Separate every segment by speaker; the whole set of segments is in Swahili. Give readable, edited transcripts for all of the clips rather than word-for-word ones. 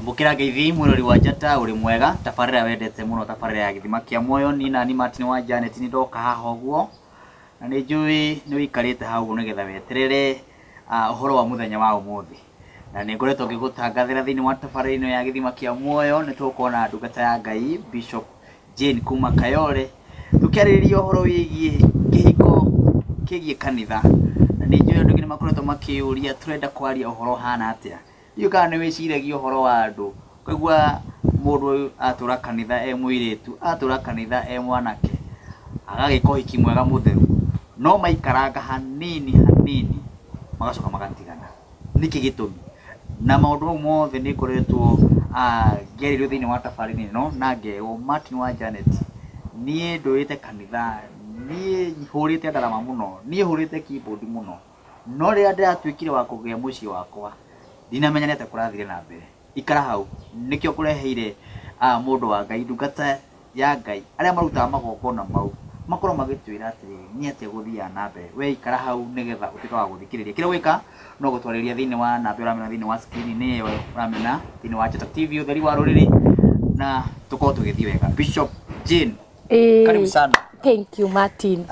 Speaker 1: Mbukira Ngeithi mwirori wa njata uri mwega tafarira wendete muno tafarira ya Githima kia Muoyo ni nani Martin wa Janet ni ndoka haha uguo na ni njui ni wikarite hau nigetha weterere uhoro wa muthenya wa umuthi na ni ngoretwo ngigutangathira thiini wa tafarira ino ya Githima kia Muoyo ni tukona ndungata ya Ngai Bishop Jane kuma Kayole tukiaririria uhoro wigie kihiko kigie kanitha na ni njui andu ngi makoretwo makiuria turenda kwaria uhoro hana atia yuka ni wiciragia uhoro wa andu kaigua mundu atura kanitha mwiritu atura kanitha mwanake agagiko hiki mwega mutheru no maikaranga hanini magacoka magatigana niki gitumi na maundu mothe ni koretwo ngeririo thiini wa tafarira no na ngero Martin wa Janet nie nduite kanitha nie hurite ndarama muno nie hurite keyboard muno no ria ndiratuikire wa kugia muci wakwa dina menyanete kurathire na mbere ikara hau nikio kureheire mundu wa Ngai ndungata ya Ngai aria marutaga magongona mau makorwo magitwira ati ni ate guthia na mbere we ikara hau nigetha utika wa guthikiriria kira wika no gutwariria thiini wa na mbere uramena thiini wa screen ni yo uramena thiini wa Njata TV utheri wa ruriri na tuko tugithii wega Bishop Jane karibu sana.
Speaker 2: Thank you Martin.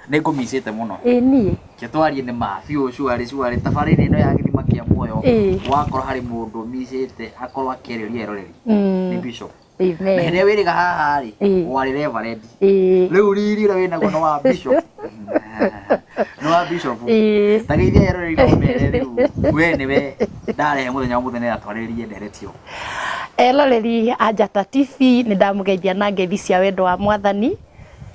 Speaker 1: Nego misete muno
Speaker 2: ni
Speaker 1: ketwari ni ma fiu shuari tafarira ino ya Githima kia Muoyo wakora hari mundu misete akorwa akeriria eroreri ni Bishop
Speaker 2: amen
Speaker 1: na hene wiriga haha ri wari reverend riu riri ura wina gono wa Bishop no wa Bishop tageithia eroreri no mere riu we ni we ndare muthenya muthenya atwaririe nderetio
Speaker 2: eroreri a Njata TV ni ndamugeithia na ngeithi cia wendo wa Mwathani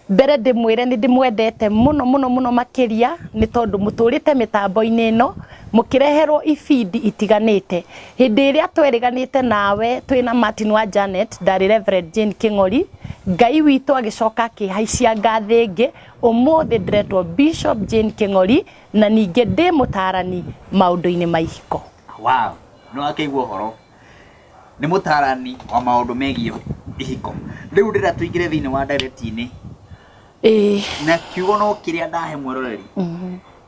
Speaker 2: mbere ndimwire ni ndimwendete muno makiria ni tondu muturite mitambo-ini ino mukireherwo ifindi itiganite hindi iria tweriganite nawe twina Martin wa Janet ndari Reverend Jane King'ori Ngai witu agicoka akihaicia ngathi ingi umuthi ndiretwo Bishop Jane King'ori na ninge ndi mutarani maundu-ini ma ihiko.
Speaker 1: Wow, no akaigua horo ni mutarani wa maundu megio ihiko riu ndira tuingire thiini wa direct-ini na kiugo no kiria ndahe mweroreri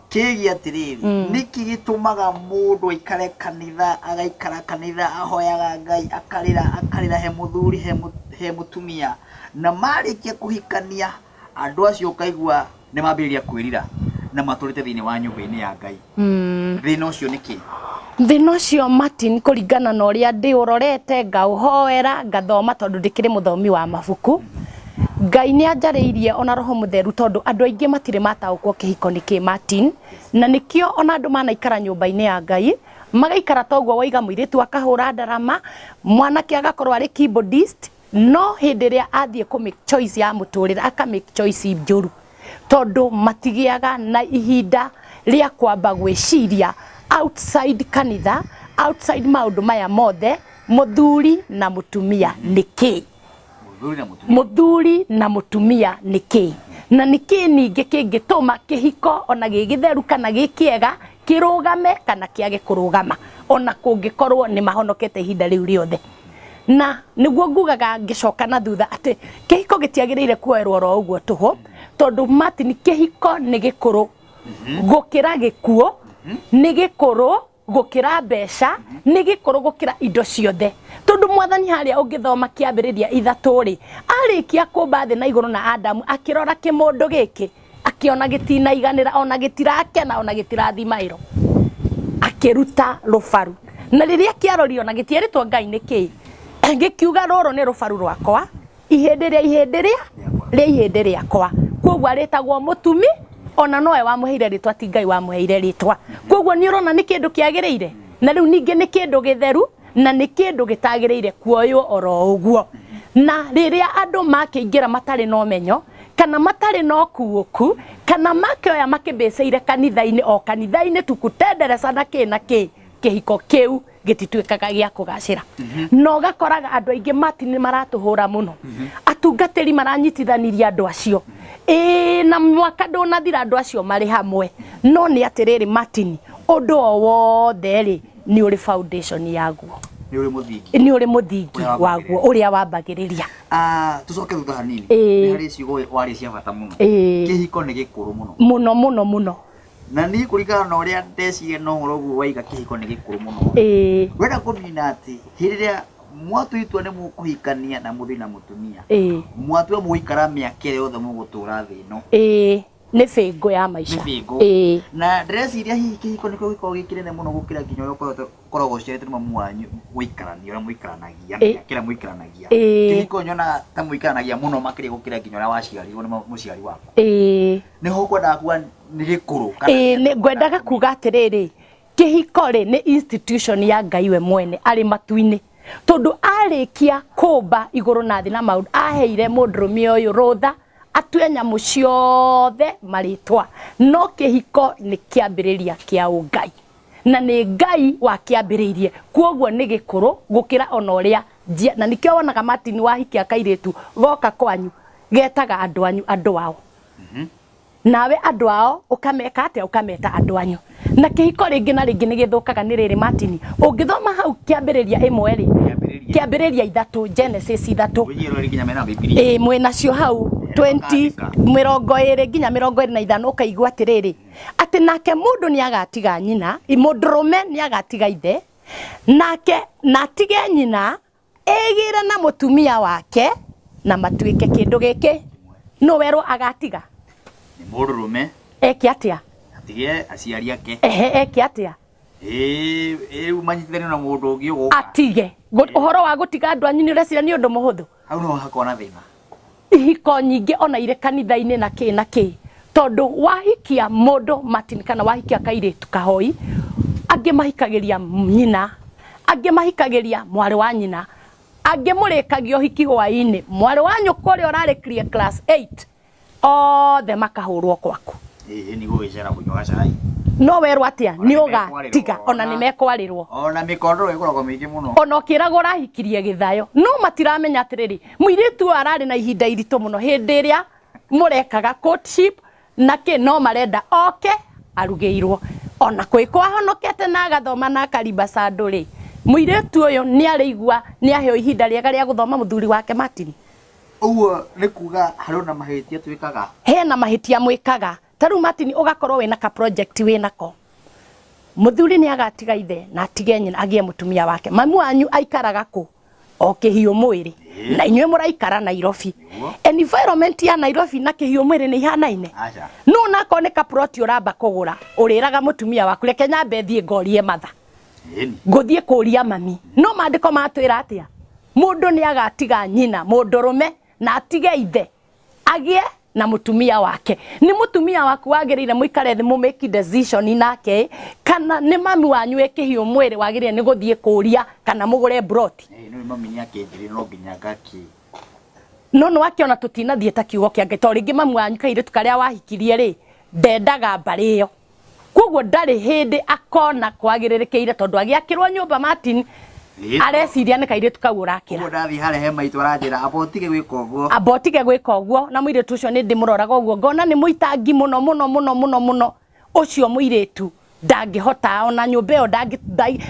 Speaker 1: kigi atiriri niki gitumaga mundu aikare kanitha agaikara kanitha ahoyaga Ngai akarira he muthuri he mutumia na marikia kuhikania andu acio kaigua ni mambiriria kwirira na maturite thiini wa nyumba-ini ya Ngai thina ucio niki
Speaker 2: thina ucio Martin kuringana na uria ndi urorete ngauhoera ngathoma tondu ndikiri muthomi wa mabuku Ngai ni anjariirie ona Roho Mutheru tondu andu aingi matire mataukwo kihiko niki Martin na nikio ona andu manaikara nyumba-ini ya Ngai magaikara toguo waiga muiritu akahura ndarama mwanake agakorwo ari keyboardist no hindi ria athie ku make choice ya muturira aka make choice njuru tondu matigiaga na ihinda ria kwamba gwiciria outside kanitha outside maundu maya mothe muthuri na mutumia niki muthuri na mutumia niki na niki ningi kingituma kihiko ona gigitheru kana gikiega kirugame kana kiage kurugama ona kungikorwo ni mahonokete ihinda riu riothe na niguo ngugaga ngicoka na thutha ati kihiko gitiagiriire kuerwo ro uguo tuho tondu Martin kihiko ni gikuru gukira gikuo ni gikuru gukira mbeca ni gikuru gukira indo ciothe tondu Mwathani haria ungithoma kiambiriria ithatu ri arikia kumba thi na iguru na Adamu akirora kimundu giki akiona gitina iganira ona gitirakena ona gitirathimairo akiruta rufaru na riria kiarori ona gitieritwo Ngai niki gikiuga ruru ni rufaru rwakwa ihindi ria riakwa koguo aritagwo mutumi ona noe wamuheire ritwa ti Ngai wamuheire ritwa koguo ni urona ni kindu kiagiriire na riu ninge ni kindu githeru na ni kindu gitagiriire kuoywo oro uguo na riria andu makiingira matari no menyo kana matari no kuuku kana makioya makibeceire kanitha-ini o kanitha-ini tukutendereza na kihiko kiu gitituikaga gia kugacira no gakoraga andu aingi Martin maratuhura muno atungatiri maranyitithaniria andu acio na mwaka ndunathira andu acio mari hamwe no ni atiriri Martin undu o wothe ri ni uri foundation yaguo ni uri muthingi waguo uria wambagiriria.
Speaker 1: Tucoke thutha hanini ni hari ciugo wari cia bata muno. Kihiko ni gikuru muno
Speaker 2: muno
Speaker 1: na ni kurigana na uria ndecirie no horo guo waiga kihiko ni gikuru muno. Wenda kumina ati hiriria mwatu itwa ni mukuhikania na muthi na mutumia mwatu muikara miaka yothe mugutura thi no
Speaker 2: ni fingo ya maisha
Speaker 1: na ndreciria hihi kihiko niko giko gikirene muno gukira nginya uria korogwo ciarite mamu wanyu guikarania uria muikaranagia kira muikaranagia kihiko nyona ta muikaranagia muno makiri gukira nginya uria waciarirwo ni muciari wako ni ho kwenda kuwa ni gikuru
Speaker 2: ni ngwendaga kuga atiriri kihiko ri ni institution ya Ngai we mwene ari matuini tondu arikia kumba iguru na thi na maundu aheire mundrume uyu rutha atue nyamu ciothe maritwa no kihiko ni kiambiriria kia Ngai na ni Ngai wa kiambiririe kuoguo ni gikuru gukira ona uria na nikio wonaga Martin wahikia kairitu goka kwanyu getaga andu anyu andu wao nawe andu ao ukameka atia ukameta andu anyu na kihiko ringi na ringi ni githukaga ni riri Martin ungithoma hau kiambiriria imwe ri kiambiriria 3 Genesis 3 mwena cio hau 20 nginya 25 ukaigua atiriri ati nake mundu ni agatiga nyina mundrume ni agatiga ithe nake natige nyina egire na mutumia wake na matuike kindu giki no wero agatiga
Speaker 1: ni mundrume
Speaker 2: eki atia
Speaker 1: atige aciari ake
Speaker 2: eki atia
Speaker 1: umanyitithania na mundu ungi uguka
Speaker 2: atige uhoro wa gutiga andu anyu ni urecira ni undu muhuthu
Speaker 1: hau no hakona thina
Speaker 2: ihiko nyingi ona ire kanitha-ini na ki tondu wahikia mundu Martin kana wahikia kairitu kahoi angi mahikagiria nyina angi mahikagiria mwari wa nyina angi murikagio hiki hwaini mwari wa nyuko ri urarikirie class 8 othe makahurwo kwaku
Speaker 1: ni gugicera kunywa cai
Speaker 2: no werwo atia ni ugatiga ona ni mekwarirwo
Speaker 1: ona mikondo ikoragwo mingi muno
Speaker 2: ona ukiragwo rahikirie githayo no matiramenya atiriri muiritu arari na ihinda irito muno hindi iria murekaga courtship na ki no marenda arugeirwo ona kwikwa honokete na agathoma na kariba sanduri muiritu uyu ni arigwa ni aheo ihinda riega ria guthoma muthuri wake Martin
Speaker 1: uguo ni kuga harona mahitia twikaga
Speaker 2: hena mahitia mwikaga taru Martin ugakorwo wina ka project winako muthuri ni agatiga ithe na atige nyina agie mutumia wake mamu wanyu aikaraga ku okihio mwiri na inywe muraikara Nairobi environment ya Nairobi na kihio mwiri ni ihanaine no nako ni ka plot uramba kugura uriraga mutumia waku reke nyambe thie ngorie matha nguthie kuria mami no mandiko matwira atia mundu ni agatiga nyina mundurume na atige ithe agie na mutumia wake ni mutumia waku wagirire muikare thi make decision nake kana ni mami wanyu ekihio mwiri wagirire ni guthie kuria kana mugure broti
Speaker 1: no mami ni akenjiri no nginya gaki
Speaker 2: no akiona tutinathie ta kiugo kiange to ringi mami wanyu kaire tukaria wahikirie ri ndendaga mbari iyo koguo ndari hindi akona kwagirirekeire tondu agiakirwo nyumba Martin areciria ni kaire tukagura kira
Speaker 1: ndathi hare he maitu aranjira abotige gwika uguo na muiritu ucio ni ndimuroraga uguo ngona ni muitangi muno ucio muiritu ndangihota ona nyumba iyo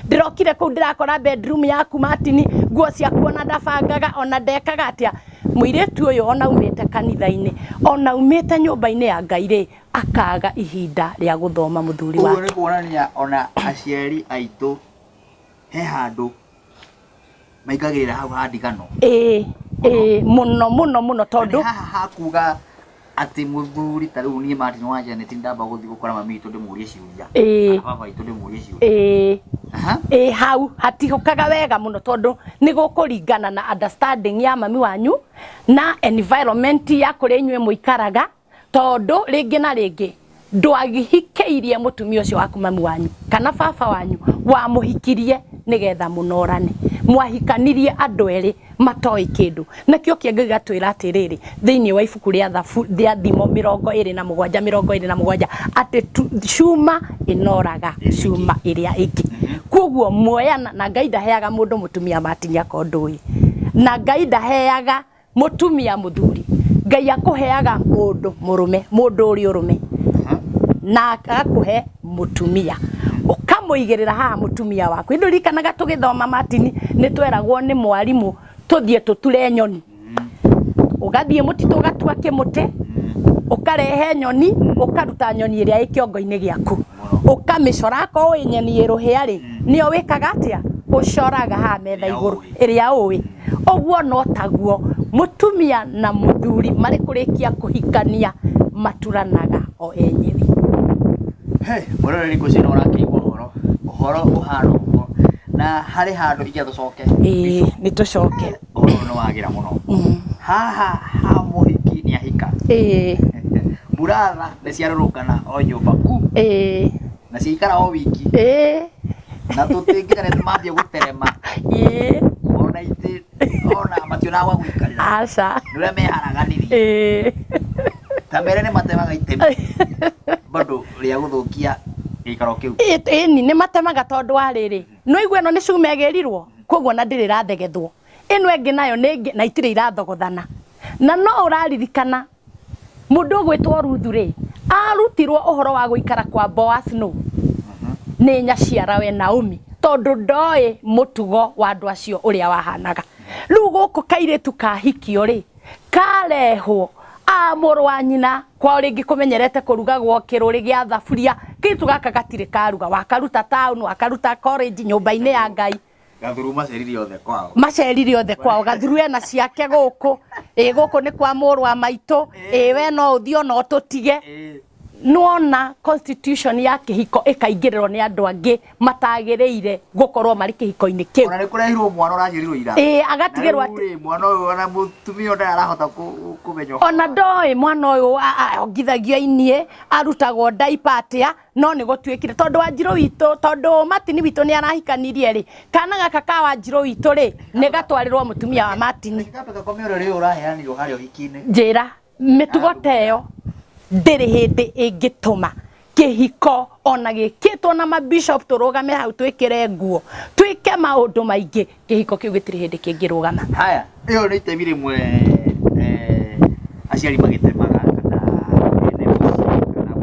Speaker 1: ndirokire ku ndirakora bedroom yaku Martin nguo ciaku ona ndabangaga ona ndekaga atia muiritu uyu ona umite kanitha-ini ona umite nyumba-ini ya Ngai ri akaga ihinda ria guthoma muthuri wake uguo ni kuonania ona aciari aitu he handu maikagirira hau handigano muno tondu hakuga ati muthuri taru ni Martin wanja ni tindamba guthi gukora mami itu ndimurie ciuria baba itu ndimurie ciuria
Speaker 2: hau hatihokaga wega muno tondu ni gukuringana na understanding ya mami wanyu na environment ya kuri inywe muikaraga tondu ringi na ringi ndwagihikeirie mutumia ucio waku mami wanyu kana baba wanyu wa muhikirie nigetha munorane mwahikanirie andu eri matoi kindu nakio kienge gatwira atiriri thiini wa ibuku ria thimo 27 ati cuma inoraga cuma iria ingi koguo moyana na Ngai ndaheaga mundu mutumia matinya kondui na Ngai ndaheaga mutumia muthuri Ngai akuheaga mundu murume mundu uri urume na akakuhe mutumia muigirira haha mutumia waku indu rikanaga tugithoma Martin ni tweragwo ni mwarimu tuthie tuture nyoni ugathie mutitu ugatua kimuti ukarehe nyoni ukaruta nyoni iria ikiongo-ini giaku ukamicora ko nyoni iruhia ri nio wikaga atia ucoraga ha metha iguru iria uwi oguo no taguo mutumia na muthuri mari kurikia kuhikania maturanaga o enyewe.
Speaker 1: Muroreri kucina urakigwa uhoro uhano na hari handu ingia tucoke
Speaker 2: ni tucoke
Speaker 1: uhoro no wagira muno haha ha muhiki ni ahika muratha ni ciarurukana o nyumba ku na ciikara o wiki na tutingira ni mambia guterema ona ite ona mationa wa guikarira
Speaker 2: aca
Speaker 1: nure meharaganirie tambere ni matemaga itemi bado ria guthukia ikaro kiu
Speaker 2: ni matemaga tondu ariri no igwe no ni cumegerirwo koguo na ndiri rathegethwo ino engi nayo ningi na itire irathogothana na no uraririkana mundu gwitwo Ruthu ri arutirwo uhoro wa guikara kwa Boaz no ni nyaciara we Naomi tondu ndoi mutugo wa andu acio uria wahanaga riu guku kairitu kahikio ri karehwo amuru wa nyina kwa ringi kumenyerete kurugagwo kiruri gia thaburia kitu gaka gatire karuga wakaruta town wakaruta college nyumba-ini ya Ngai
Speaker 1: gathuru maceriri othe kwao gathuru ena ciake guku guku ni kwa muru wa maitu we no uthio no tutige nuona constitution ya kihiko ikaingiriro ni andu angi matagireire gukorwo mari kihiko-ini kiu ona ni kurehirwo mwana uranyirirwo ira
Speaker 2: agatigirwo ati
Speaker 1: mwana uyu ona mutumia nda arahota kumenya
Speaker 2: ona ndoi mwana uyu ongithagio inie arutagwo diaper atia no ni gutwikire tondu Wanjiru witu tondu Martin witu ni arahikanirie ri kana gaka ka Wanjiru witu ri ni gatwarirwo mutumia wa Martin
Speaker 1: kapeka komero ri uraheanirwo hario hikine
Speaker 2: njira mitugo teyo ndiri hindi ingituma kihiko ona gikitwo na mabishop turugame hau twikire nguo twike maundu maingi kihiko kiu gitiri hindi kingirugama
Speaker 1: haya iyo ni itemi rimwe aciari magitemaga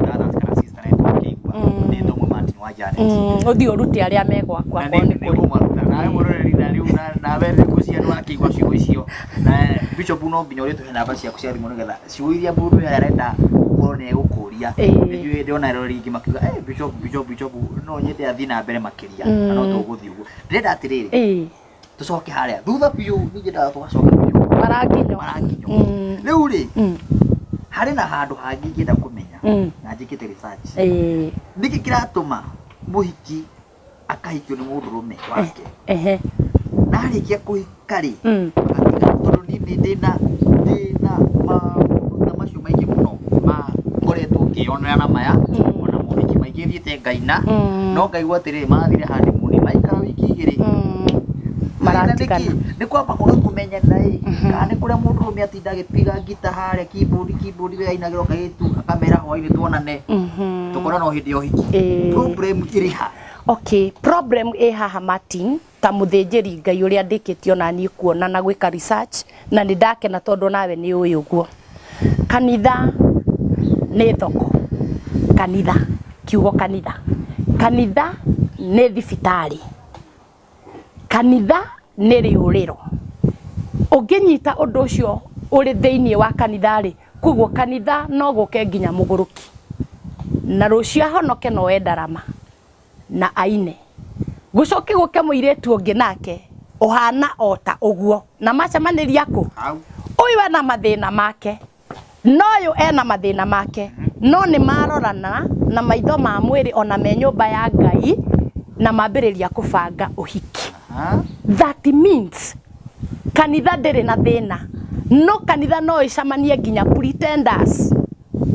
Speaker 1: kana kana sister yetu kigwa ni ndomo Martin wa Janet
Speaker 2: uthio ruti aria megwa kwa
Speaker 1: ni kuri nawe muroreri na riu na bere kucia ndo akigwa ciugo icio na bishop no nginya uri tuhena namba ciaku cia rimu nigetha ciugo iria mundu arenda ne gukuria nijue ndiona rero ringi makiuga bishop no nyende athi na mbere makiria no tuguthi uguo ndenda atiriri tucoke haria thutha biu ningenda tugacoka biu
Speaker 2: maranginyo
Speaker 1: riu ri hari na handu hangi ngenda kumenya na njikite research niki kiratuma muhiki akahikio ni mundu rume wake na arikia kuhika ri tondu ni ndina macio maingi muno ngoretwo ngionera na maya ona muhiki maingi thiete Ngaina no ngaigua atiri mathire handi muni maikara wiki igiri maratikana ni kwamba kumenya nai kana kuria mundu rume atinda agipiga ngita haria keyboard we ainagiro kaitu akamera hwaini tuonane tukora no hindi yo hiki problem iriha
Speaker 2: okay problem haha Martin ta muthinjiri Ngai uria ndikitio na ni kuona na gwika research na ni ndakena tondu nawe ni uyi uguo kanitha ni thoko kanitha kiugo kanitha ni thibitari kanitha ni riuriro unginyita undu ucio uri thiini wa kanitha ri kuguo kanitha no guke nginya muguruki na rucio ahonoke no endarama na aine gucoke guke muiretu ungi nake uhana ota uguo na macamaniria ku uyu ena mathina make noyo ena mathina make no ni marorana na maitho ma mwiri ona me nyumba ya Ngai na mambiriria kubanga uhiki that means kanitha ndiri na thina no kanitha no icamanie nginya pretenders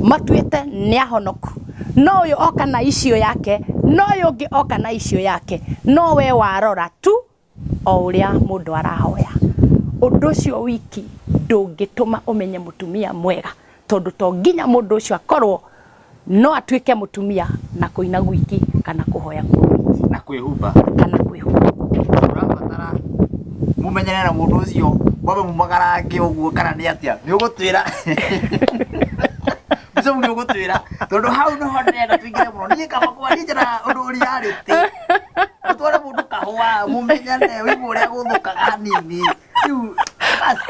Speaker 2: matuite ni ahonoku no uyu oka na icio yake no uyu ungi oka na icio yake no we warora tu o uria mundu arahoya undu ucio wiki ndungituma umenye mutumia mwega tondu to nginya mundu ucio akorwo no atuike mutumia na kuina gwiki kana kuhoya kwa wiki
Speaker 1: na kwihumba
Speaker 2: kana kwihumba
Speaker 1: urabatara mumenyana na mundu ucio baba mumagarange uguo kana ni atia ni ugutwira biso ni ugutwira wira tondu hau no ndenda tuingire muno ni kama kwa ni jara undu reality utwara mundu kahwa mumenyane wibu uria guthukaga hanini riu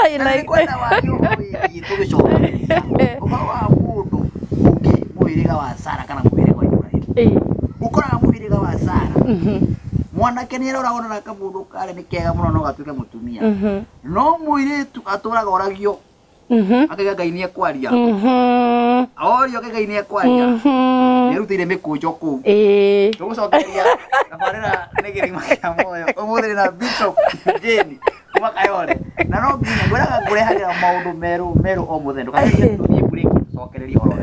Speaker 2: I like
Speaker 1: kwenda wanyu hoyi tugicokereria ukawa mundu ungi muhiriga wa Sara kana muhiriga wa Ibrahim ukoraga muhiriga wa Sara mwanake ni rora ona kamundu kare ni kega muno no gatuike mutumia no muiritu aturaga oragio akaga Ngai ni ekwaria orio akaga Ngai ni ekwaria nirutire mikunjo ku tugucokereria tabarira ni githima kia moyo umuthiri na Bishop Jane kuma Kayole na no nginya ngwiraga ngurehagira maundu meru o muthendo kana tuthie break tucokereria horo